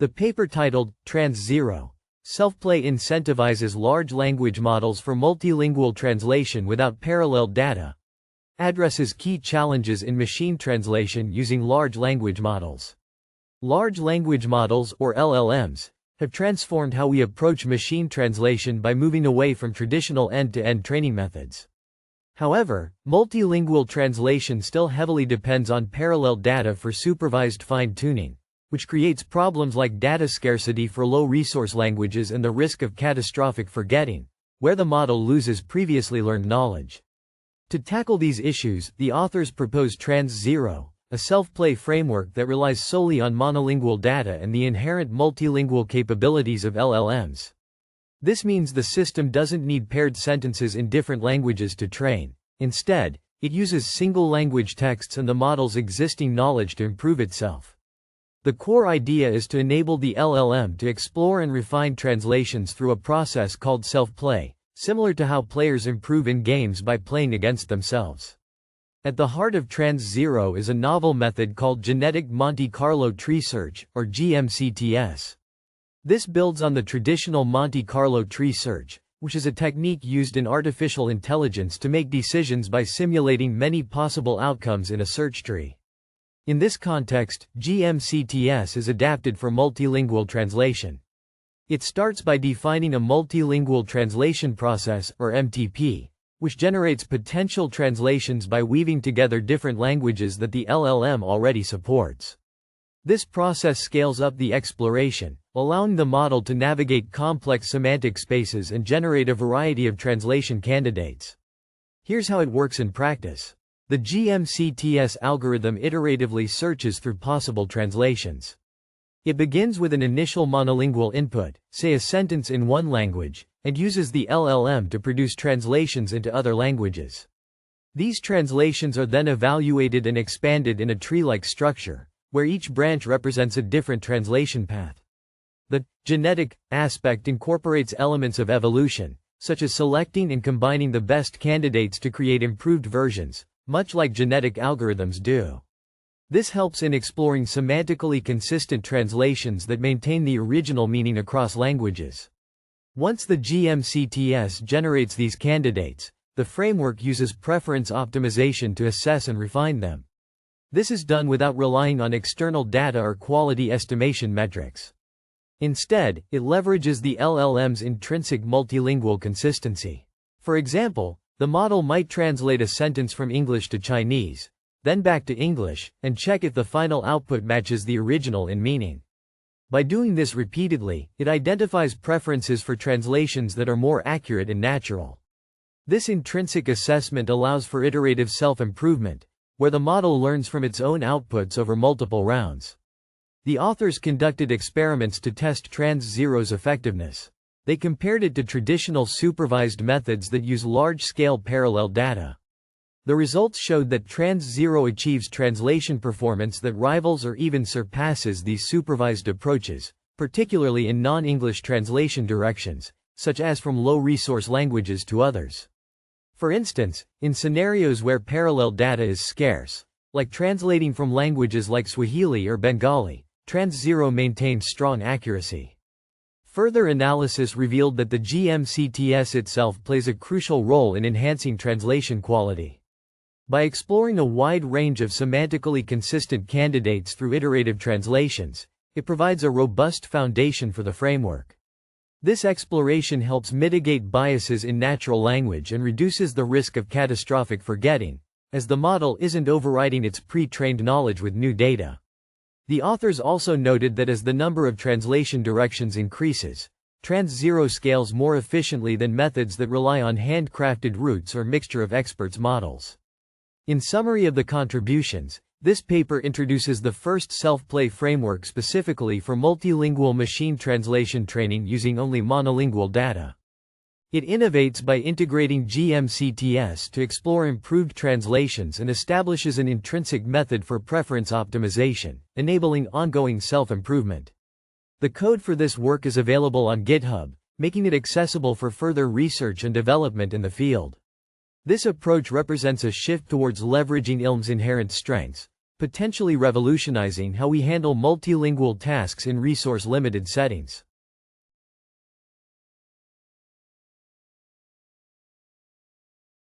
The paper titled, Trans-Zero, Self-Play Incentivizes Large Language Models for Multilingual Translation Without Parallel Data, addresses key challenges in machine translation using large language models. Large language models, or LLMs, have transformed how we approach machine translation by moving away from traditional end-to-end training methods. However, multilingual translation still heavily depends on parallel data for supervised fine-tuning, which creates problems like data scarcity for low-resource languages and the risk of catastrophic forgetting, where the model loses previously learned knowledge. To tackle these issues, the authors propose Trans-Zero, a self-play framework that relies solely on monolingual data and the inherent multilingual capabilities of LLMs. This means the system doesn't need paired sentences in different languages to train. Instead, it uses single language texts and the model's existing knowledge to improve itself. The core idea is to enable the LLM to explore and refine translations through a process called self-play, similar to how players improve in games by playing against themselves. At the heart of Trans-Zero is a novel method called genetic Monte-Carlo Tree Search, or G-MCTS. This builds on the traditional Monte-Carlo Tree Search, which is a technique used in artificial intelligence to make decisions by simulating many possible outcomes in a search tree. In this context, G-MCTS is adapted for multilingual translation. It starts by defining a multilingual translation process, or MTP, which generates potential translations by weaving together different languages that the LLM already supports. This process scales up the exploration, allowing the model to navigate complex semantic spaces and generate a variety of translation candidates. Here's how it works in practice. The G-MCTS algorithm iteratively searches through possible translations. It begins with an initial monolingual input, say a sentence in one language, and uses the LLM to produce translations into other languages. These translations are then evaluated and expanded in a tree-like structure, where each branch represents a different translation path. The genetic aspect incorporates elements of evolution, such as selecting and combining the best candidates to create improved versions, much like genetic algorithms do. This helps in exploring semantically consistent translations that maintain the original meaning across languages. Once the G-MCTS generates these candidates, the framework uses preference optimization to assess and refine them. This is done without relying on external data or quality estimation metrics. Instead, it leverages the LLM's intrinsic multilingual consistency. For example, the model might translate a sentence from English to Chinese, then back to English, and check if the final output matches the original in meaning. By doing this repeatedly, it identifies preferences for translations that are more accurate and natural. This intrinsic assessment allows for iterative self-improvement, where the model learns from its own outputs over multiple rounds. The authors conducted experiments to test Trans-Zero's effectiveness. They compared it to traditional supervised methods that use large-scale parallel data. The results showed that Trans-Zero achieves translation performance that rivals or even surpasses these supervised approaches, particularly in non-English translation directions, such as from low-resource languages to others. For instance, in scenarios where parallel data is scarce, like translating from languages like Swahili or Bengali, Trans-Zero maintains strong accuracy. Further analysis revealed that the G-MCTS itself plays a crucial role in enhancing translation quality. By exploring a wide range of semantically consistent candidates through iterative translations, it provides a robust foundation for the framework. This exploration helps mitigate biases in natural language and reduces the risk of catastrophic forgetting, as the model isn't overriding its pre-trained knowledge with new data. The authors also noted that as the number of translation directions increases, Trans-Zero scales more efficiently than methods that rely on handcrafted routes or mixture of experts models. In summary of the contributions, this paper introduces the first self-play framework specifically for multilingual machine translation training using only monolingual data. It innovates by integrating G-MCTS to explore improved translations and establishes an intrinsic method for preference optimization, enabling ongoing self-improvement. The code for this work is available on GitHub, making it accessible for further research and development in the field. This approach represents a shift towards leveraging ILM's inherent strengths, potentially revolutionizing how we handle multilingual tasks in resource-limited settings.